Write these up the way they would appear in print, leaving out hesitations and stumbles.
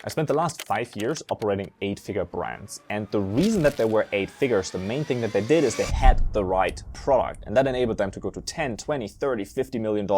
I spent the last 5 years operating 8-figure brands. And the reason that they were 8 figures, the main thing that they did is they had the right product. And that enabled them to go to 10, 20, 30, $50 million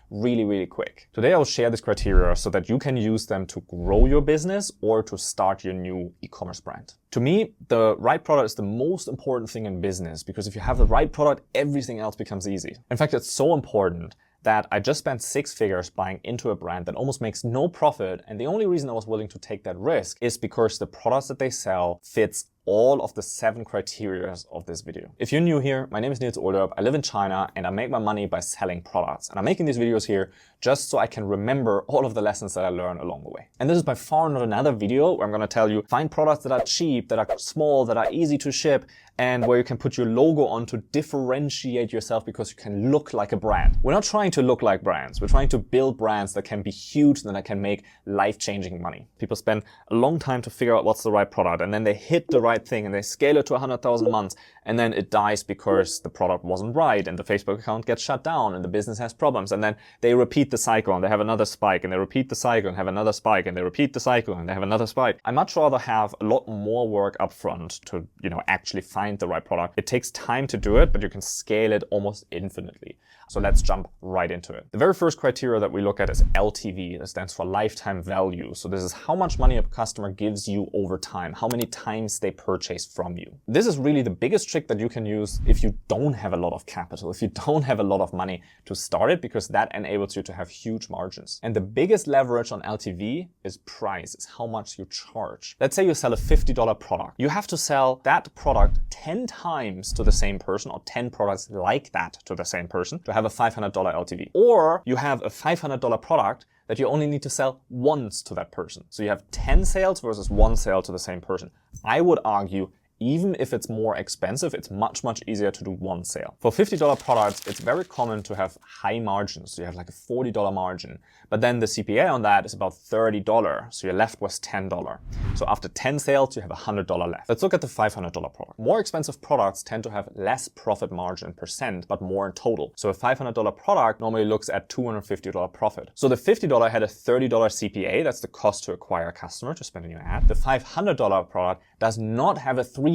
really, really quick. Today, I will share this criteria so that you can use them to grow your business or to start your new e-commerce brand. To me, the right product is the most important thing in business because if you have the right product, everything else becomes easy. In fact, it's so important that I just spent 6 figures buying into a brand that almost makes no profit. And the only reason I was willing to take that risk is because the products that they sell fits all of the 7 criteria of this video. If you're new here, my name is Nils Olderb. I live in China and I make my money by selling products. And I'm making these videos here just so I can remember all of the lessons that I learned along the way. And this is by far not another video where I'm going to tell you find products that are cheap, that are small, that are easy to ship, and where you can put your logo on to differentiate yourself because you can look like a brand. We're not trying to look like brands. We're trying to build brands that can be huge and that can make life-changing money. People spend a long time to figure out what's the right product, and then they hit the right thing and they scale it to 100,000 months, and then it dies because the product wasn't right and the Facebook account gets shut down and the business has problems, and then they repeat the cycle and they have another spike and they repeat the cycle and have another spike and they repeat the cycle and they have another spike. I'd much rather have a lot more work up front to, actually find the right product. It takes time to do it, but you can scale it almost infinitely. So let's jump right into it. The very first criteria that we look at is LTV. That stands for lifetime value. So this is how much money a customer gives you over time, how many times they purchase from you. This is really the biggest trick that you can use if you don't have a lot of capital, if you don't have a lot of money to start it, because that enables you to have huge margins. And the biggest leverage on LTV is price, is how much you charge. Let's say you sell a $50 product. You have to sell that product 10 times to the same person, or 10 products like that to the same person, to have a $500 LTV. Or you have a $500 product that you only need to sell once to that person. So you have 10 sales versus 1 sale to the same person. I would argue even if it's more expensive, it's much, much easier to do 1 sale. For $50 products, it's very common to have high margins. So you have like a $40 margin, but then the CPA on that is about $30. So you're left with $10. So after 10 sales, you have $100 left. Let's look at the $500 product. More expensive products tend to have less profit margin %, but more in total. So a $500 product normally looks at $250 profit. So the $50 had a $30 CPA. That's the cost to acquire a customer to spend on your ad. The $500 product does not have a $300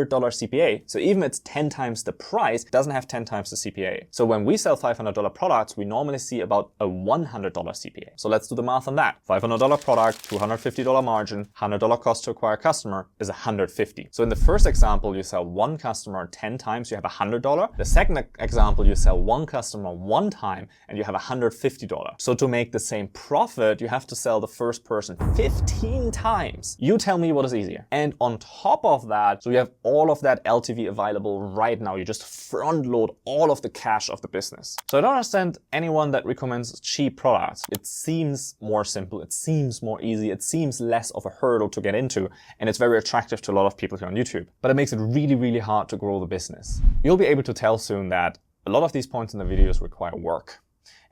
CPA. So even it's 10 times the price, it doesn't have 10 times the CPA. So when we sell $500 products, we normally see about a $100 CPA. So let's do the math on that. $500 product, $250 margin, $100 cost to acquire a customer is $150. So in the first example, you sell 1 customer 10 times, you have $100. The second example, you sell 1 customer 1 time and you have $150. So to make the same profit, you have to sell the first person 15 times. You tell me what is easier. And on top of that, so you have all of that LTV available right now. You just front load all of the cash of the business. So I don't understand anyone that recommends cheap products. It seems more simple. It seems more easy. It seems less of a hurdle to get into. And it's very attractive to a lot of people here on YouTube. But it makes it really, really hard to grow the business. You'll be able to tell soon that a lot of these points in the videos require work.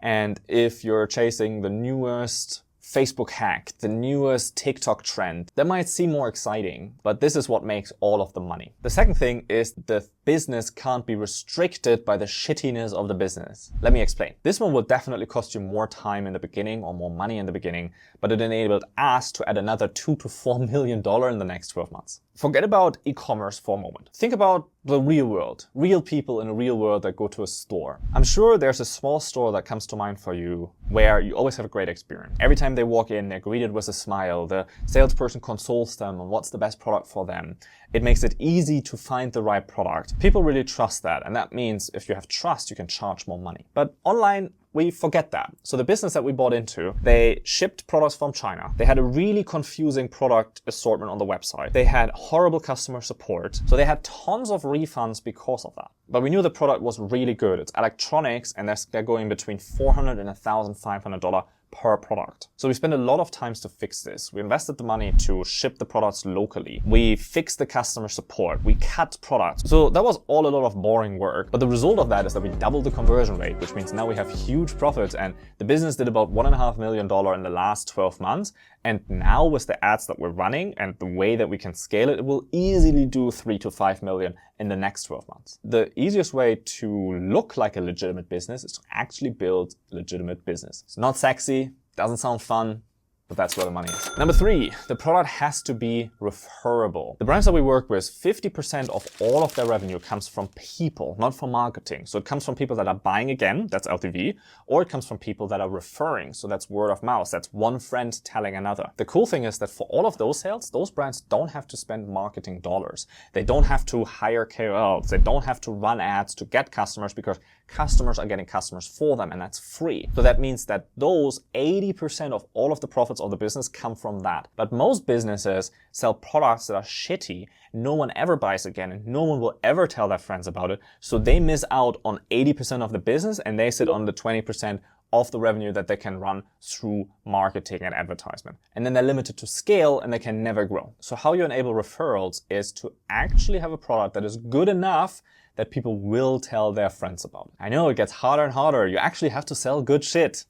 And if you're chasing the newest Facebook hack, the newest TikTok trend, that might seem more exciting, but this is what makes all of the money. The second thing is the business can't be restricted by the shittiness of the business. Let me explain. This one will definitely cost you more time in the beginning or more money in the beginning, but it enabled us to add another $2 to $4 million in the next 12 months. Forget about e-commerce for a moment. Think about the real world, real people in a real world that go to a store. I'm sure there's a small store that comes to mind for you where you always have a great experience. Every time they walk in, they're greeted with a smile. The salesperson consoles them on what's the best product for them. It makes it easy to find the right product. People really trust that. And that means if you have trust, you can charge more money. But online, we forget that. So the business that we bought into, they shipped products from China. They had a really confusing product assortment on the website. They had horrible customer support. So they had tons of refunds because of that. But we knew the product was really good. It's electronics and they're going between $400 and $1,500 per product. So we spent a lot of time to fix this. We invested the money to ship the products locally. We fixed the customer support. We cut products. So that was all a lot of boring work. But the result of that is that we doubled the conversion rate, which means now we have huge profits. And the business did about $1.5 million in the last 12 months. And now with the ads that we're running and the way that we can scale it, it will easily do 3 to 5 million in the next 12 months. The easiest way to look like a legitimate business is to actually build a legitimate business. It's not sexy, doesn't sound fun, but that's where the money is. Number 3, the product has to be referable. The brands that we work with, 50% of all of their revenue comes from people, not from marketing. So it comes from people that are buying again, that's LTV, or it comes from people that are referring. So that's word of mouth. That's one friend telling another. The cool thing is that for all of those sales, those brands don't have to spend marketing dollars. They don't have to hire KOLs. They don't have to run ads to get customers because customers are getting customers for them, and that's free. So that means that those 80% of all of the profits of the business come from that. But most businesses sell products that are shitty. No one ever buys again, and no one will ever tell their friends about it. So they miss out on 80% of the business, and they sit on the 20% of the revenue that they can run through marketing and advertisement. And then they're limited to scale and they can never grow. So how you enable referrals is to actually have a product that is good enough that people will tell their friends about it. I know it gets harder and harder. You actually have to sell good shit.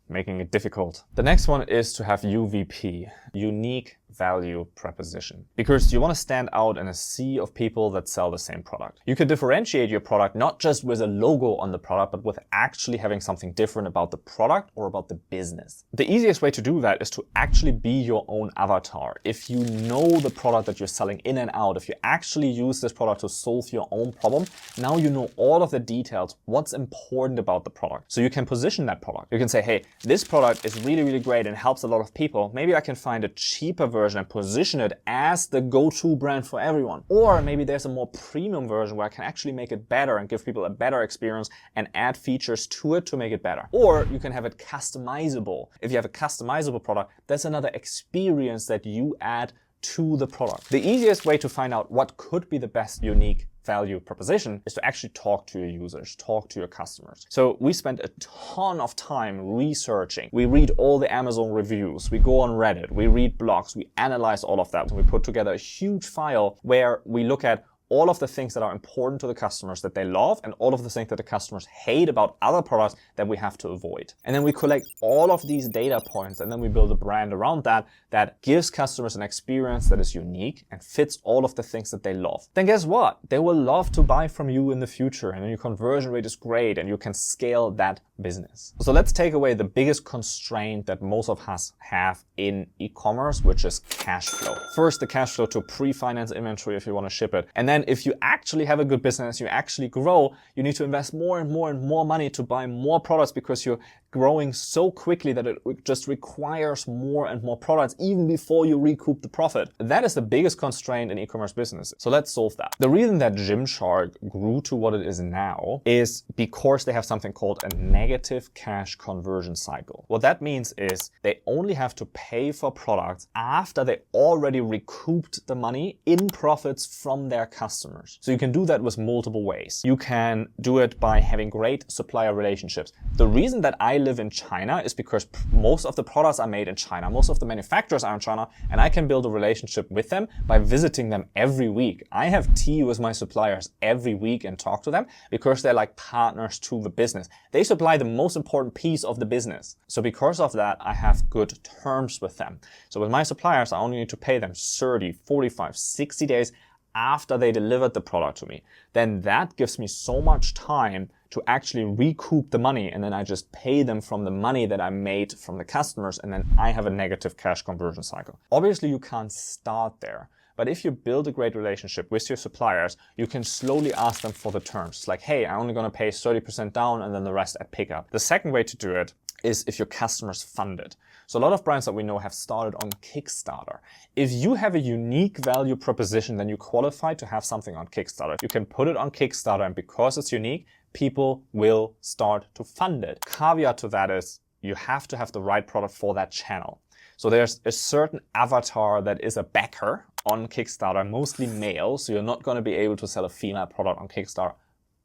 Making it difficult. The next one is to have UVP, unique value proposition, because you want to stand out in a sea of people that sell the same product. You can differentiate your product not just with a logo on the product, but with actually having something different about the product or about the business. The easiest way to do that is to actually be your own avatar. If you know the product that you're selling in and out, if you actually use this product to solve your own problem, now you know all of the details, what's important about the product. So you can position that product. You can say, hey, this product is really, really great and helps a lot of people. Maybe I can find a cheaper version and position it as the go-to brand for everyone. Or maybe there's a more premium version where I can actually make it better and give people a better experience and add features to it to make it better. Or you can have it customizable. If you have a customizable product, that's another experience that you add to the product. The easiest way to find out what could be the best unique value proposition is to actually talk to your users, talk to your customers. So we spend a ton of time researching. We read all the Amazon reviews, we go on Reddit, we read blogs, we analyze all of that. And we put together a huge file where we look at all of the things that are important to the customers that they love and all of the things that the customers hate about other products that we have to avoid. And then we collect all of these data points and then we build a brand around that that gives customers an experience that is unique and fits all of the things that they love. Then guess what? They will love to buy from you in the future, and then your conversion rate is great and you can scale that business. So let's take away the biggest constraint that most of us have in e-commerce, which is cash flow. First, the cash flow to pre-finance inventory if you want to ship it. And then if you actually have a good business, you actually grow, you need to invest more and more and more money to buy more products because you're growing so quickly that it just requires more and more products even before you recoup the profit. That is the biggest constraint in e-commerce business. So let's solve that. The reason that Gymshark grew to what it is now is because they have something called a negative cash conversion cycle. What that means is they only have to pay for products after they already recouped the money in profits from their customers. So you can do that with multiple ways. You can do it by having great supplier relationships. The reason that I live in China is because most of the products are made in China. Most of the manufacturers are in China, and I can build a relationship with them by visiting them every week. I have tea with my suppliers every week and talk to them because they're like partners to the business. They supply the most important piece of the business. So because of that, I have good terms with them. So with my suppliers, I only need to pay them 30, 45, 60 days after they delivered the product to me. Then that gives me so much time to actually recoup the money, and then I just pay them from the money that I made from the customers, and then I have a negative cash conversion cycle. Obviously, you can't start there. But if you build a great relationship with your suppliers, you can slowly ask them for the terms. It's like, hey, I'm only going to pay 30% down and then the rest at pickup. The second way to do it is if your customers fund it. So a lot of brands that we know have started on Kickstarter. If you have a unique value proposition, then you qualify to have something on Kickstarter. You can put it on Kickstarter, and because it's unique, people will start to fund it. Caveat to that is you have to have the right product for that channel. So there's a certain avatar that is a backer on Kickstarter, mostly male, so you're not going to be able to sell a female product on Kickstarter.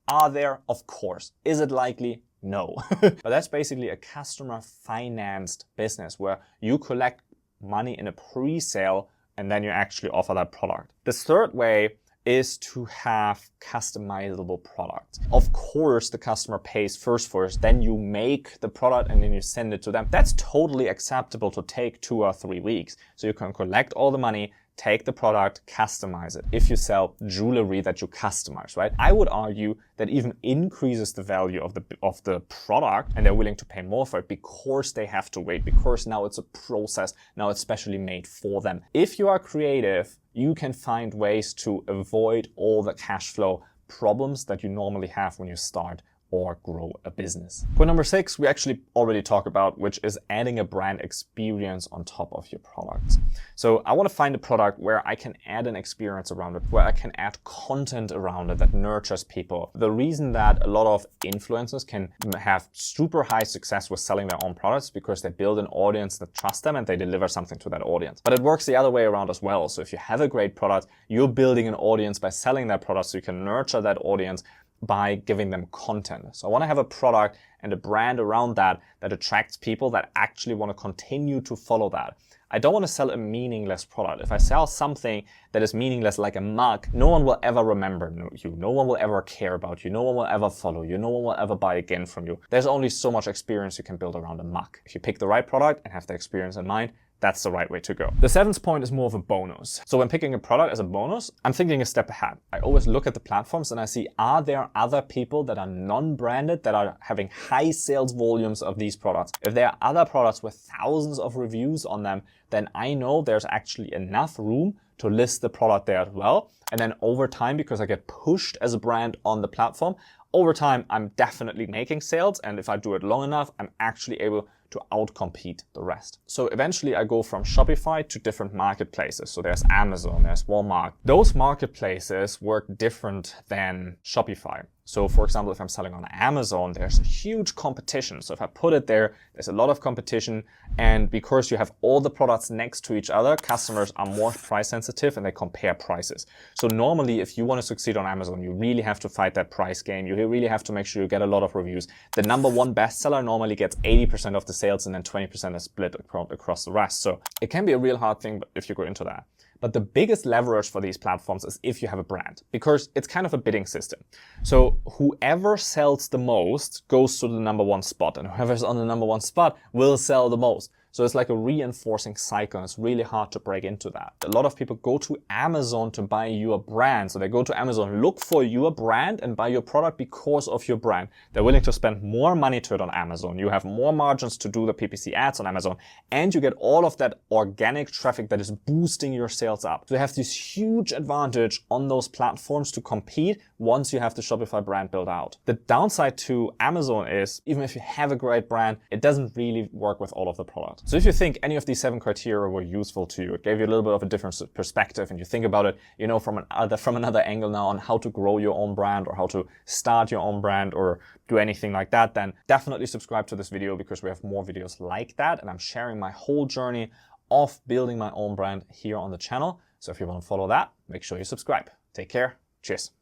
Are there? Of course. Is it likely? No. But that's basically a customer-financed business where you collect money in a pre-sale and then you actually offer that product. The third way is to have customizable products. Of course, the customer pays first for it, then you make the product and then you send it to them. That's totally acceptable to take 2 or 3 weeks. So you can collect all the money, take the product, customize it. If you sell jewelry that you customize, right? I would argue that even increases the value of the product, and they're willing to pay more for it because they have to wait, because now it's a process, now it's specially made for them. If you are creative, you can find ways to avoid all the cash flow problems that you normally have when you start or grow a business. Point number 6, we actually already talked about, which is adding a brand experience on top of your products. So I want to find a product where I can add an experience around it, where I can add content around it that nurtures people. The reason that a lot of influencers can have super high success with selling their own products because they build an audience that trusts them and they deliver something to that audience. But it works the other way around as well. So if you have a great product, you're building an audience by selling that product, so you can nurture that audience by giving them content. So I want to have a product and a brand around that attracts people that actually want to continue to follow that. I don't want to sell a meaningless product. If I sell something that is meaningless, like a mug, no one will ever remember you. No one will ever care about you. No one will ever follow you. No one will ever buy again from you. There's only so much experience you can build around a mug. If you pick the right product and have the experience in mind, that's the right way to go. The 7th point is more of a bonus. So when picking a product as a bonus, I'm thinking a step ahead. I always look at the platforms and I see, are there other people that are non-branded that are having high sales volumes of these products? If there are other products with thousands of reviews on them, then I know there's actually enough room to list the product there as well. And then over time, because I get pushed as a brand on the platform, over time, I'm definitely making sales. And if I do it long enough, I'm actually able to outcompete the rest. So eventually I go from Shopify to different marketplaces. So there's Amazon, there's Walmart. Those marketplaces work different than Shopify. So for example, if I'm selling on Amazon, there's a huge competition. So if I put it there, there's a lot of competition. And because you have all the products next to each other, customers are more price sensitive and they compare prices. So normally, if you want to succeed on Amazon, you really have to fight that price game. You really have to make sure you get a lot of reviews. The number one bestseller normally gets 80% of the sales and then 20% is split across the rest. So it can be a real hard thing if you go into that. But the biggest leverage for these platforms is if you have a brand, because it's kind of a bidding system. So whoever sells the most goes to the number one spot, and whoever's on the number one spot will sell the most. So it's like a reinforcing cycle, and it's really hard to break into that. A lot of people go to Amazon to buy your brand. So they go to Amazon, look for your brand and buy your product because of your brand. They're willing to spend more money to it on Amazon. You have more margins to do the PPC ads on Amazon, and you get all of that organic traffic that is boosting your sales up. So you have this huge advantage on those platforms to compete once you have the Shopify brand built out. The downside to Amazon is, even if you have a great brand, it doesn't really work with all of the products. So if you think any of these 7 criteria were useful to you, it gave you a little bit of a different perspective, and you think about it, you know, from another angle now on how to grow your own brand or how to start your own brand or do anything like that, then definitely subscribe to this video, because we have more videos like that. And I'm sharing my whole journey of building my own brand here on the channel. So if you want to follow that, make sure you subscribe. Take care. Cheers.